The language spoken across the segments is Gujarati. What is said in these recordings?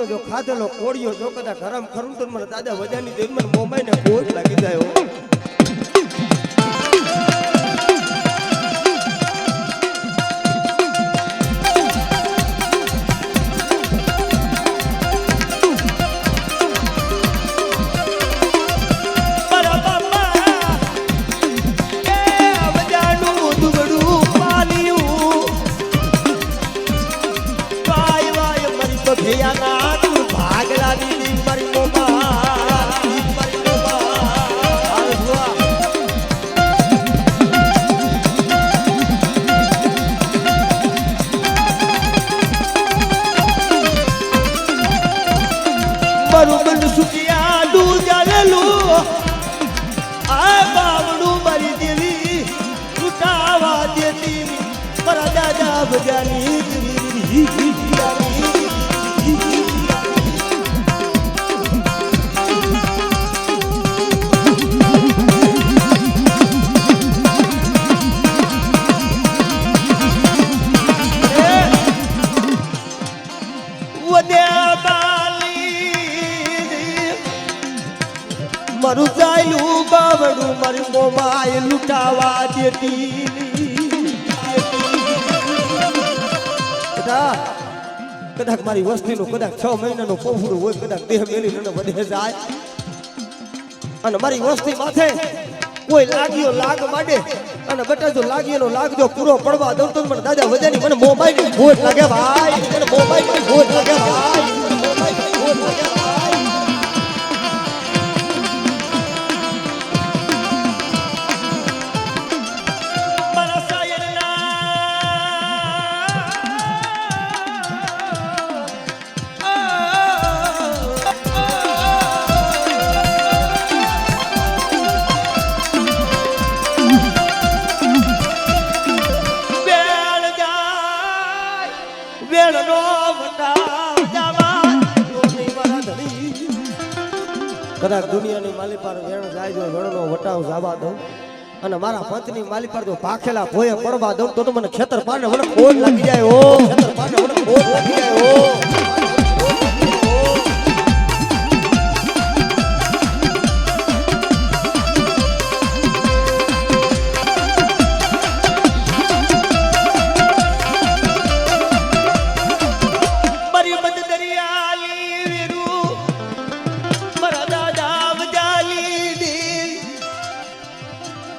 વસ્તીનો જો ખાધેલો કોળિયો જો કદાચ હરામ ખરું તો મને દાદા વજાની દેવ મને મોમાઈને બોજ લાગી જાય હો. મારું ચાલ્યું બાવડું મારી મોમાએ લૂંટાવા દેતી કદાચ મારી વસ્તીનું કદાચ 6 મહિનાનું પોફડું હોય કદાચ દેહ મેલી ને વધે જાય અને મારી વસ્તી માથે કોઈ લાગ્યો લાગ માંડે અને બટા જો લાગ્યો લાગ જો પૂરો પડવા દઉં તો મને દાદા વજાની મને મોબાઈલ ભોજ લાગે ભાઈ મને મોબાઈલ ભોજ લાગે ભાઈ મોબાઈલ ભોજ લાગે કદાચ દુનિયાની માલી પર વેણ જાય જો વેણનો વટાવ જવા દઉં અને મારા પંચની માલી પર જો પાખેલા ભોયે પડવા દઉં તો મને ખેતર પાને મને ખોટ લાગી જાય હો ખેતર પાને મને ખોટ લાગી જાય હો.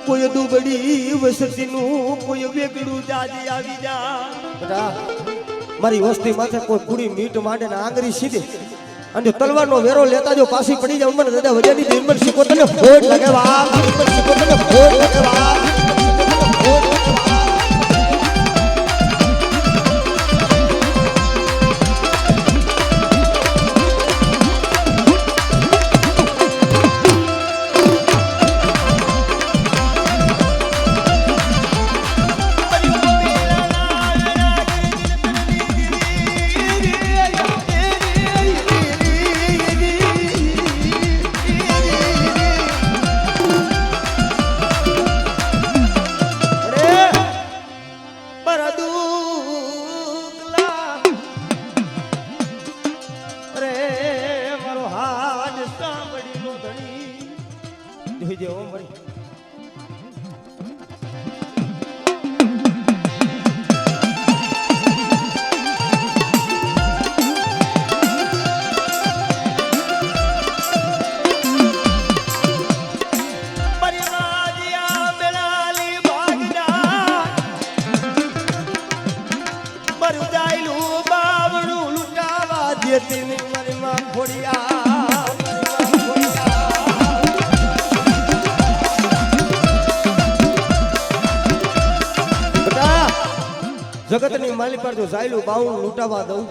કોઈ દુબળી વસતીનું કોઈ વેગડું જાજી આવી જા મારી વસ્તી માથે કોઈ પૂરી મીટ માંડે ને આંગળી સીધે અને તલવારનો વેરો લેતા જો પાછી પડી જાય મને દાદા વજાની નિર્મલ શીખો તને ફોટ લાગે વા નિર્મલ શીખો તને ફોટ લાગે વા. જગતની માલી પર જો જાયલું બાવળું લૂંટાવા દઉં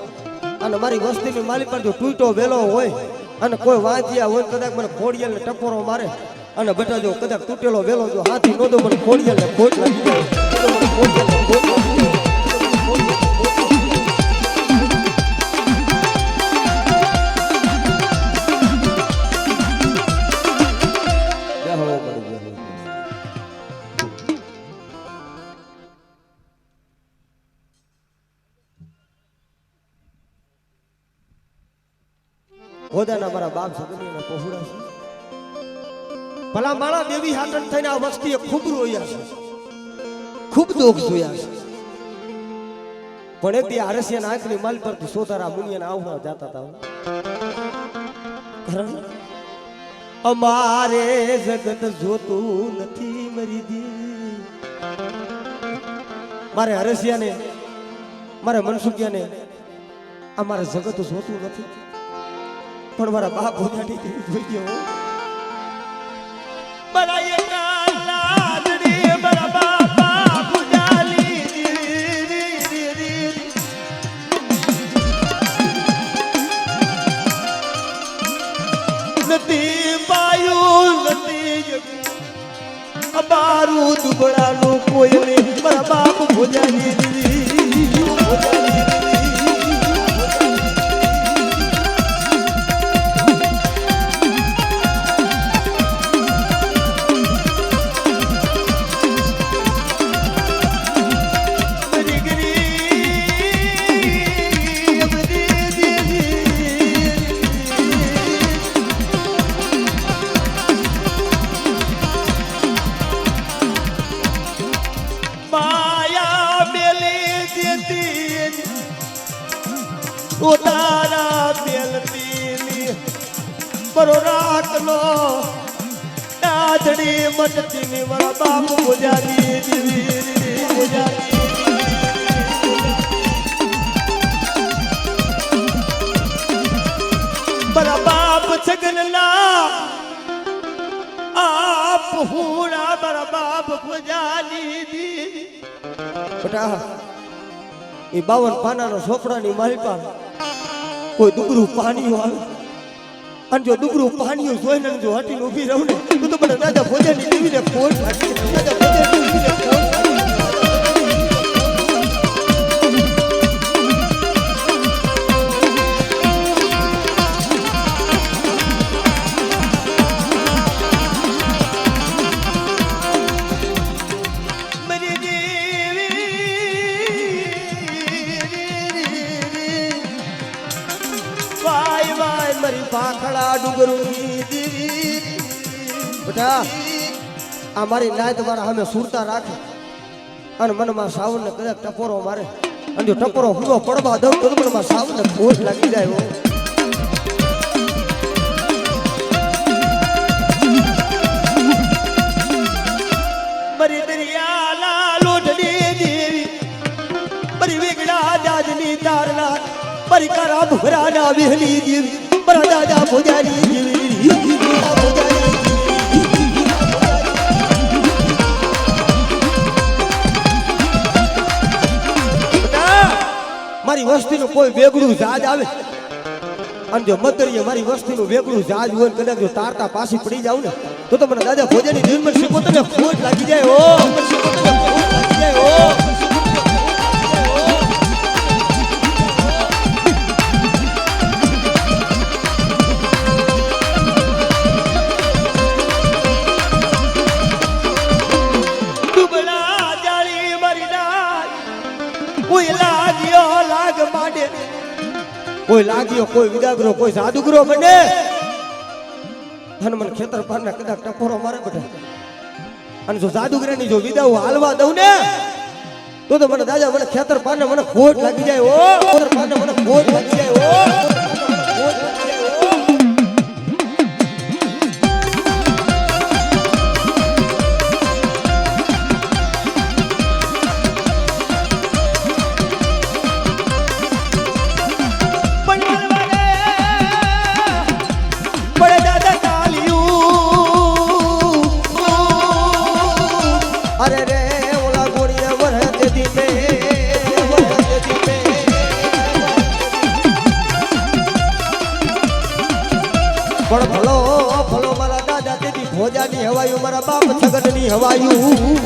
અને મારી વસ્તીની માલી પર જો તૂટો વેલો હોય અને કોઈ વાંચ્યા હોય કદાચ મને ખોડિયાલ ને ટપોરો મારે અને બેટા જો કદાચ તૂટેલો વેલો જો હાથી નો દો મને ખોડિયાલ ને ખોટ લાગી જાય. હોદાના મારા બાપ સગનીના પહોળા છે ભલા મારા દેવી હાટન થઈને આ વસ્તીએ ખૂબ રોયા છે ખૂબ દુઃખ જોયા છે પણ એક દી આરસિયાના આંખની માલ પરથી સોધારા મુનિયાના આવવા જાતા હતા કારણ અમારે જગત જોતું નથી મરી દી મારે હરસિયાને મારે મનસુખિયાને અમારે જગત જોતું નથી પણ મારા બાપ ભોજાની જોઈ ગયો નથી પાયું નથી અમારું દુબળાનું કોઈ નહીં મારા બાપ ભોજાની તારા બેલતી બરો રાતનો દાદડી મટતી મારા બાપ પૂજારી મારા બાપ છગનના આપ હુણા મારા બાપ પૂજારી બેટા એ 52 પાનાનો સોપડાની માલિકા કોઈ દુગરું પાણી આવે અને જો દુગરું પાણી જોઈને જો હટીને ઊભી રહું ને તો મને દાદા ભોજનની દેવીને ફોન લાગી દાદા ભોજનની દેવીને ફોન ભાખડા ડુંગરોની દેવી બેટા આ મારી નાય તમારા સામે સુરતા રાખે અને મનમાં સાવનને કદાચ ટપોરો મારે અને જો ટપોરો હુંડો પડવા દઉં તો મનમાં સાવનને ખોટ લાગી જાય મારી દરિયાલા લોઢની દેવી મારી વેગડા દાદની તારના મારી કારા ભુરાના વહેલી દેવી દાદા પૂજારી મારી વસ્તીનું કોઈ વેગળું જહાજ આવે અને જો મતરીએ મારી વસ્તીનું વેગળું જહાજ હોય કદાચ જો તારતા પાછી પડી જાવ ને તો મને દાદા ભોજાની નિર્મળ શીખો તને ખોટ લાગી જાય કોઈ લાગ્યો કોઈ વિદાગરો કોઈ સાદુગરો બને હનુમાન ખેતર પારના કદાચ ટપોરો મારે બધા અને જો જાદુગરાની જો વિદાઓ હાલવા દઉં ને તો મને દાદા મને ખેતર પાને મને ખોટ લાગી જાય ખેતર પાને મને ખોટ લાગી જાય પણ ભલો ભલો મારા દાદા તેથી ભોજાની હવાયું મારા બાપ છગનની હવાયું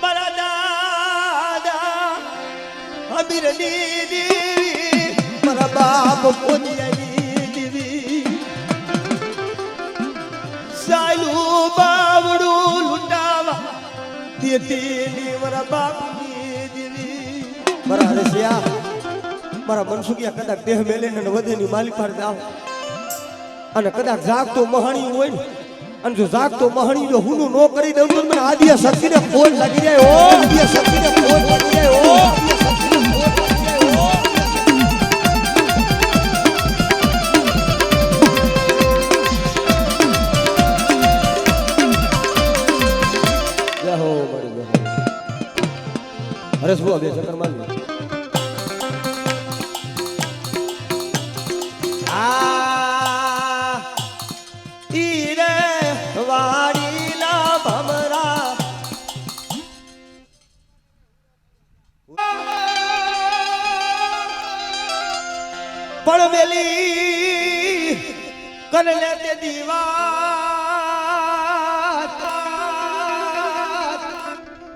મારા દાદા અમીરની દેવી મારા બાપ ભોજાની દેવી સાયલું બાવડું લૂંટાવા દેતી મારા બાપની દેવી મારા રસિયા મારા મનસુખિયા કદાચ દેહ મેલીને વધેની માલી પર જાવ અને કદાચ જાગતો મહાણી હોય ને અને જો જાગતો મહાણી જો હુનું નો કરી દઉં તો મને આદિયા શક્તિને ફોન લાગી જાય ઓ આદિયા શક્તિને ફોન લાગી જાય ઓ આદિયા શક્તિને ફોન લાગી જાય ઓ જય હો બડી જય હરેશ બુઆ બે ચક્કર મારી પણ મેલી કનલે તે દીવા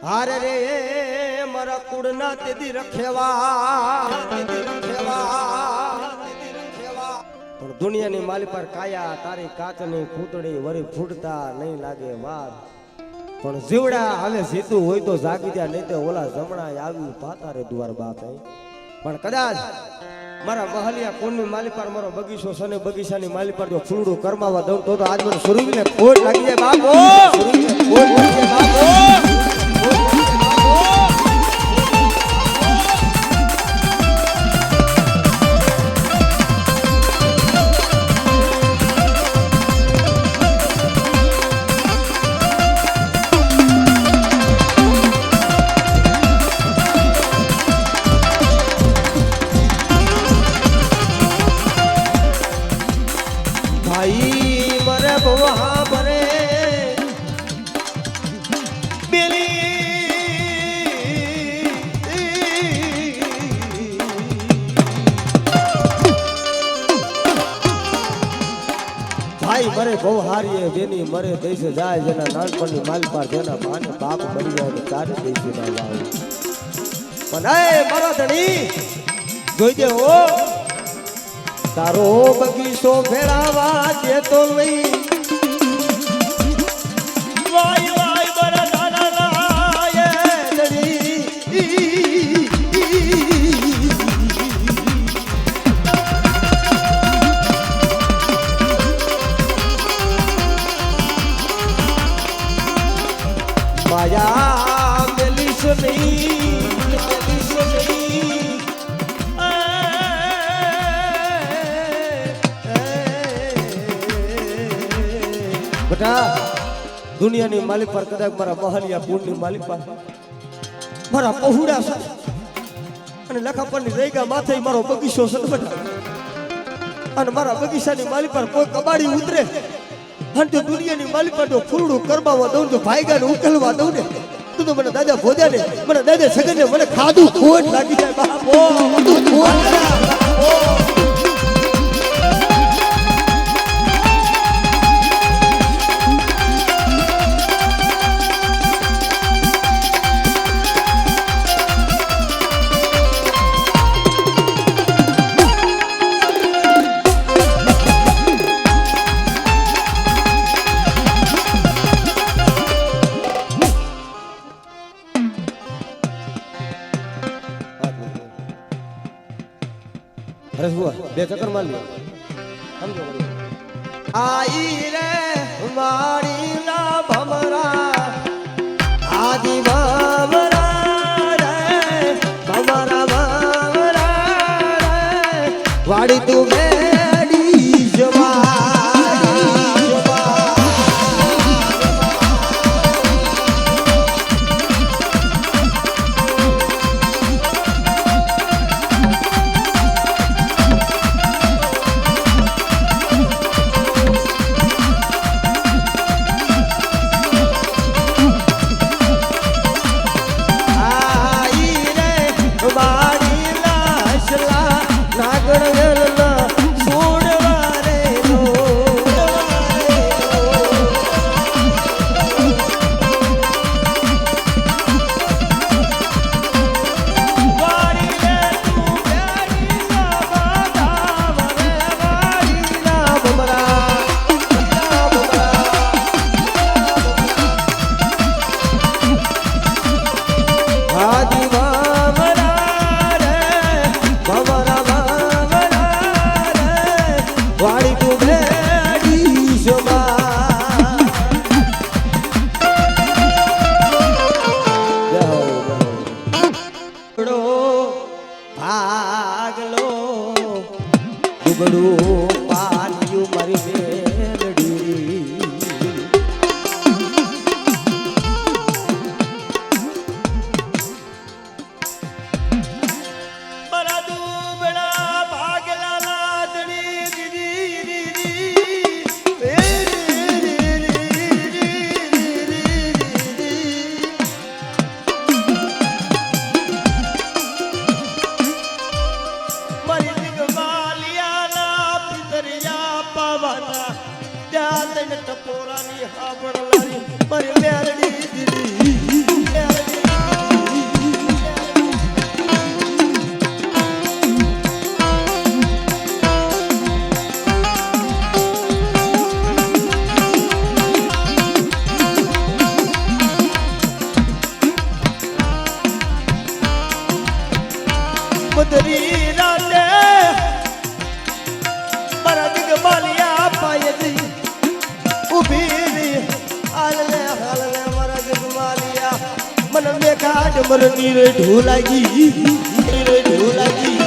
હારે રે મારા કુળના તેદી રખેવા પણ દુનિયાની માલી પર કાયા તારી કાચની ફૂટડી વરી ફૂટતા નહીં લાગે વાર પણ જીવડા હવે જીતું હોય તો જાગી જાય નહીં તો ઓલા જમણા આવ્યું પાતા રે દ્વાર બાપ પણ કદાચ મારા મહલિયા કોણની માલી પર મારો બગીચો છે ને બગીચાની માલી પર જો ફૂલડું કરમાવા દઉં તો આજ મને સુરવીને ખોટ લાગી જાય બાપો સુરવીને ખોટ લાગી જાય બાપો મરે બહુ હારીએ બેની મરે દેશે જાય જેના નાનપણની માલી પર જેના માને બાપ મરી જાય તો ચારે દેશે ના લાવ પણ એ મારા ધણી જોઈ દે હો તારો બગીચો ફેરાવા દેતો નહીં વાય વાય બરા દાદા લાય ધણી માયા મેલીશ નહીં બેટા દુનિયાની માલિક પર કદાચ મારા મહલિયા પૂરની માલિક પર મારા પહોળા છે અને લખાપરની રેગા માથે મારો બગીચો છે બેટા અને મારા બગીચાની માલિક પર કોઈ કબાડી ઉતરે અને જો દુનિયાની માલિક પર જો ફૂલડું કરવાવા દઉં તો ભાઈગાને ઉકેલવા દઉં ને તું તો મને દાદા ભોજા ને મને દાદા સગન ને મને ખાધું ખોટ લાગી જાય બાપો હરેશ બુઆ બે ચક્કર માર લ્યો સમજો આઈ રે મારી ના ભમરા આદિ ભમરા રે ભમરા ભમરા રે વાડી તું બેડી જવા દીવડું પાલ્યું મારી મેલડી મારા દુબળા ભાગલા લાદડી ટપોરાની હાબળલાની મારી મેલડી મધરી રાતે મારા દિગ બાલિયા પાયે ઉભી હાલલે હાલલે મારા જગમાલિયા મન મે કાઢ મર નીરે ઢોલાગી નીરે ઢોલાગી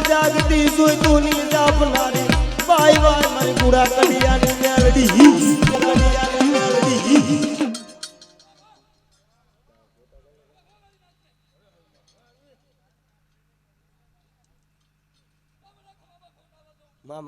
જાગતી જોઈ તુની જાપનારી બાય બાય મારી બુડા કડિયાની મેલડી કડિયાની મેલડી મા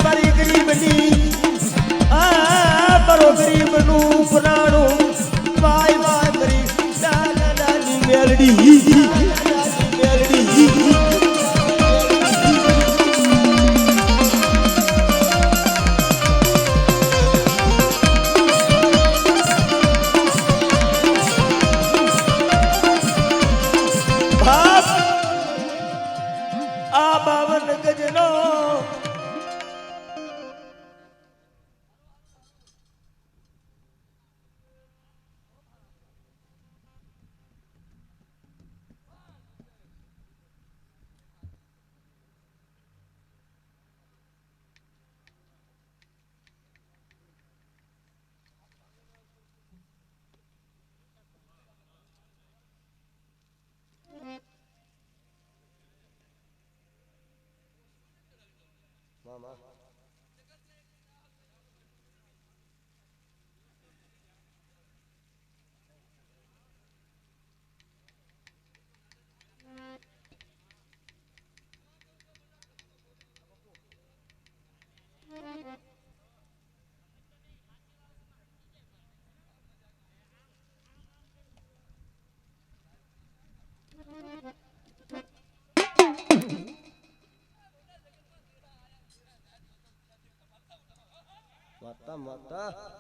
મારી ગરીબની બરો ગરીબનું પુરાણું વાય વાય મારી દાદાની મેલડી મેલડી આ 52 ગજનો મામા mata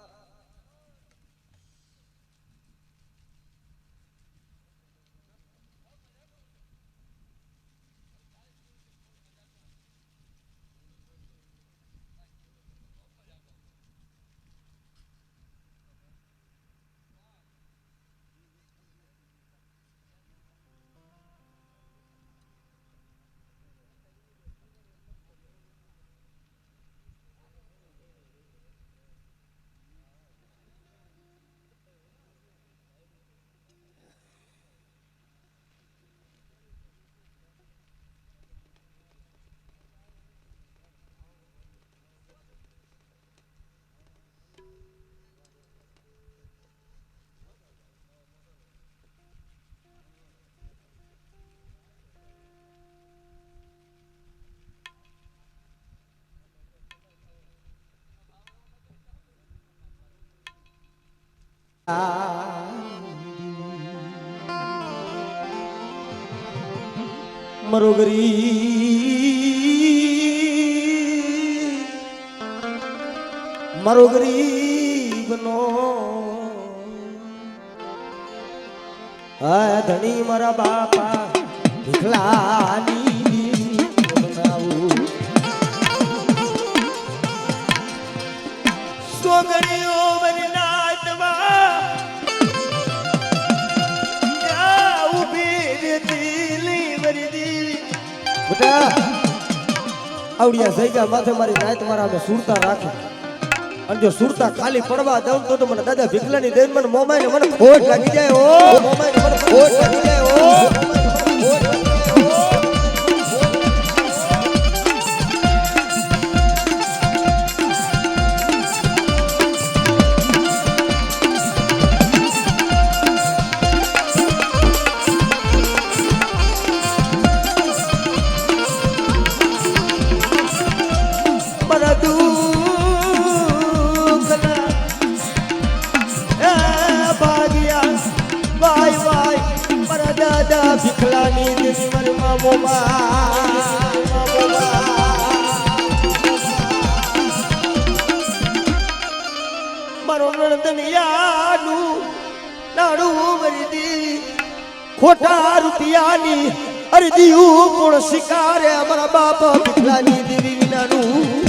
મારો ગરીબ મારો ગરીબનો આ ધણી મારા બાપા ભીખલાની બનાવું સોગડીઓ મને નાચવા ઉભી રેતી વરી દી બેટા આવડિયા જગ્યા માથે મારી નાયત મારા અમે સુરતા રાખે અને જો સુરતા ખાલી પડવા દઉં તો મને દાદા ભીખલાની દેન મને મોમાઈને મને ખોટ લાગી જાય ઓ મોમાઈને મને ખોટ લાગી જાય ઓ ભીખલાની દેવી મારી મારો નણદનિયાનું નાડું મરી દી ખોટા રૂપિયાની અરદીયું કોણ શિકારે અમારા બાપા ભીખલાની દેવી વિનાનું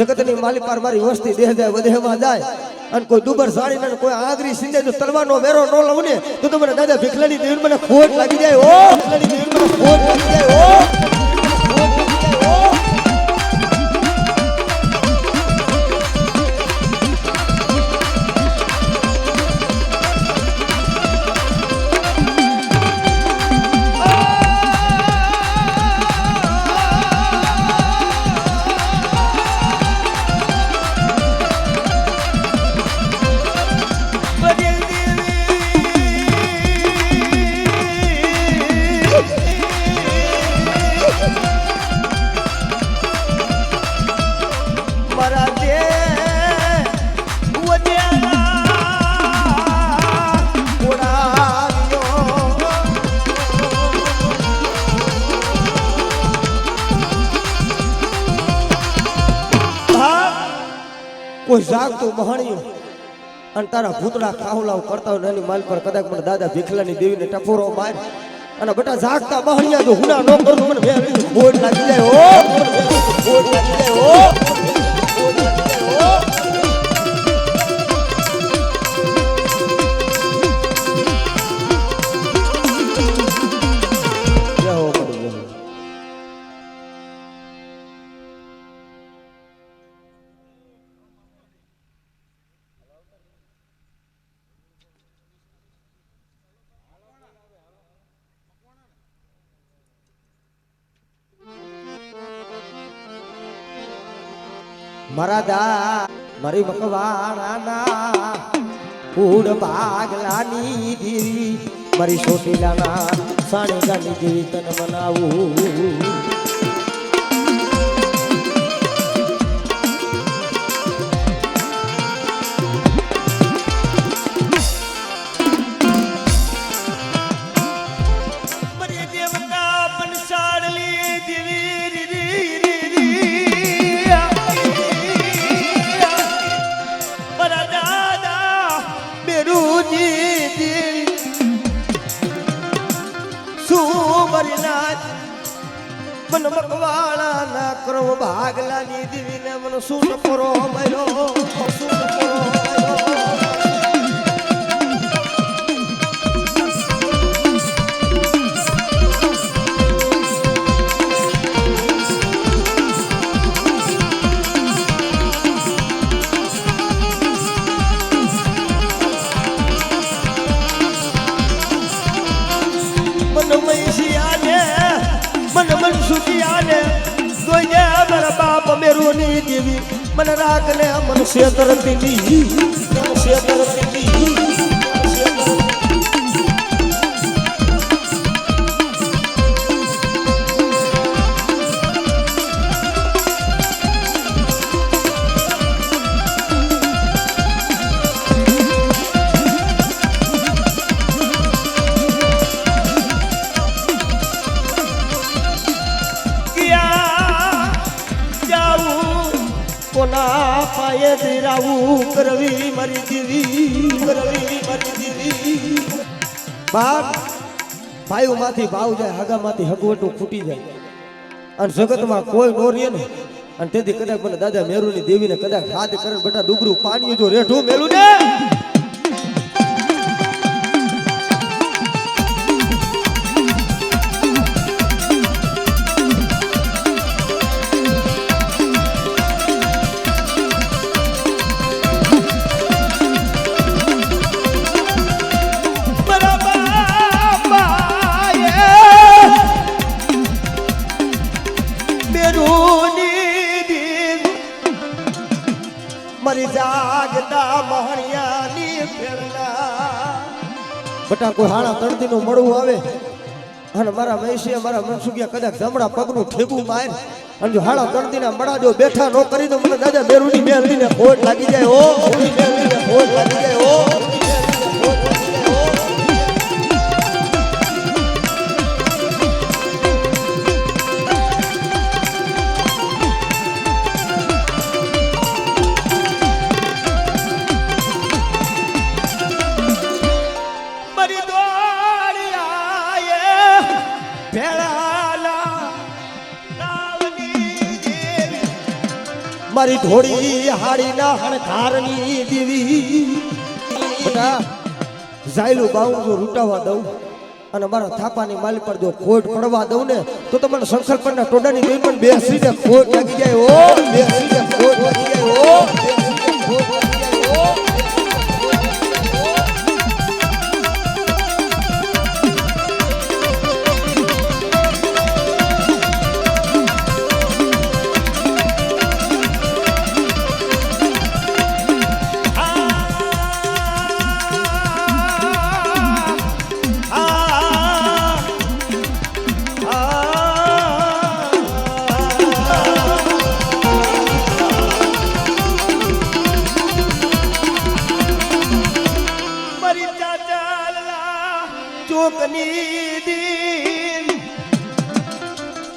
જગતની માલી પાર મારી વસ્તી દેહ જાય વધેવા જાય અને કોઈ દુબર સાડી ને કોઈ આગરી સિંધે જો તલવાનો વેરો ન લઉં ને તો મને દાદા ભીખલાની દેવી મને ખોટ લાગી જાય ઓ ભીખલાની દેવી મને ખોટ લાગી જાય ઓ કોઈ જાગતું મહાણિયું અને તારા ભૂતડા ખાહુલાવ કરતા હોય એની માલ પર કદાચ મને દાદા ભીખલાની દેવીને ટપોરો માર અને બેટા જાગતા મહાણિયા જો હુના ન કરું મને વેલી ખોટ લાગી જાય ઓ ખોટ લાગી જાય ઓ મારા દા મારી મકવાણાના ફૂડ પાગલાની દેવી મારી સોટીલાના સાણેગાની દેવી તને મનાવું મન મકવાળા ના કરો ભાગલાની દીવીને મન શું પરો મયો શું પરો મન મૈસિયાને મન મન સુતિયાને દોયે મારા બાપ મેરું મેરુની દેવી મને રાખને મન છેતરતી ની કોના પાયે દિરાવું કરવી મારી દેવી બાપ ભાઈઓમાંથી ભાવ જાય હગામાંથી હગવટું ખૂટી જાય અને જગતમાં કોઈ નો રહે ને અને તેથી કદાચ મને દાદા મેરુની દેવીને કદાચ હાથ કરે બેટા ડુગરું પાણી જો રેઠું મેલું ને મારી જાગતા મહણિયાની પ્રેરણા બટા કોઈ હાણા તળતીનું મળવું આવે અને મારા મહેશિયા મારા મનસુખિયા કદાચ જમણા પગનું ઠેબું માર અને જો હાણા તળતીના મડા જો બેઠા ન કરી તો મને દાદા મેરુની મેલડીને ખોટ લાગી જાય હો ખોટ લાગી જાય હો મારી ઢોળી હાડીના હણકારની દેવી બટા ઝાયલું બાઉં જો રૂટાવા દઉં અને મારા થાપાની માલી પર જો ખોટ પડવા દઉં ને તો તમને સંકલ્પના ટોડાની દેવી પણ બેસીને ખોટ લાગી જાય ઓ બેસીને ખોટ લાગી જાય ઓ ખોટ લાગી જાય ઓ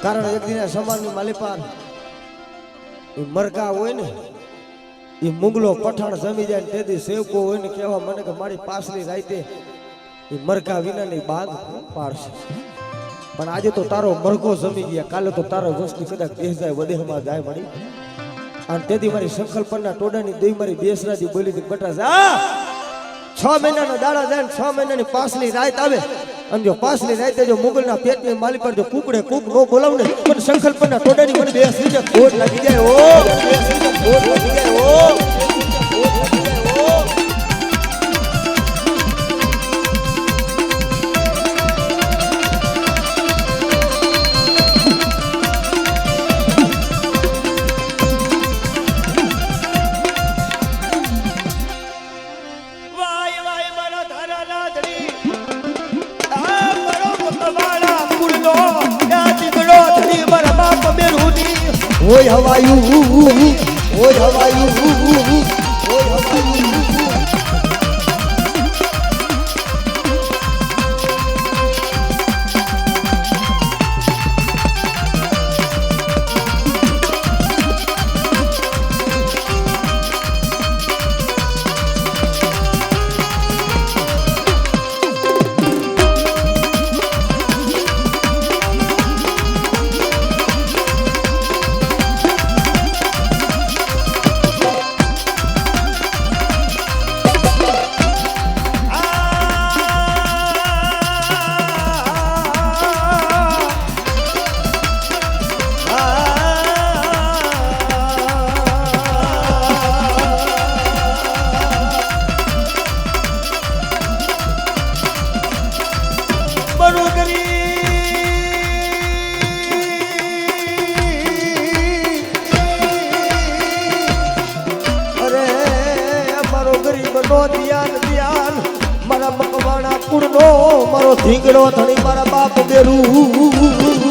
કારણ એક દિન સમાજની માલિપાર એ મરઘા હોય ને એ મુગલો પઠાણ જમી જાય તેથી સેવકો હોય ને કહેવા મને કે મારી પાછલી રાતે એ મરઘા વિનાની બાગ પાડશે પણ આજે તો તારો મરઘો જમી ગયા કાલે તો તારો વસ્તુ કદાચ દેહ જાય વદેહમાં જાય મળી અને તેથી મારી સંકલ્પના ટોડાની દેવી મારી બેસરાજી બોલી હતી બટા જા 6 મહિનાના દાડા જાય 6 મહિનાની પાછલી રાત આવે અને જો પાછલી રાતે જો મુગલના પેટની માલી પર જો કુકડે કુક નો બોલાવ ને પણ સંકલ્પના ટોડાની મને બેસી જાય ખોટ લાગી જાય ઓ ખોટ લાગી જાય ઓ ઓય હવાયું ઓય હવાયું ઓય હવાયું કુળનો મારો ધીંગડો ધણી મારા બાપ બેરું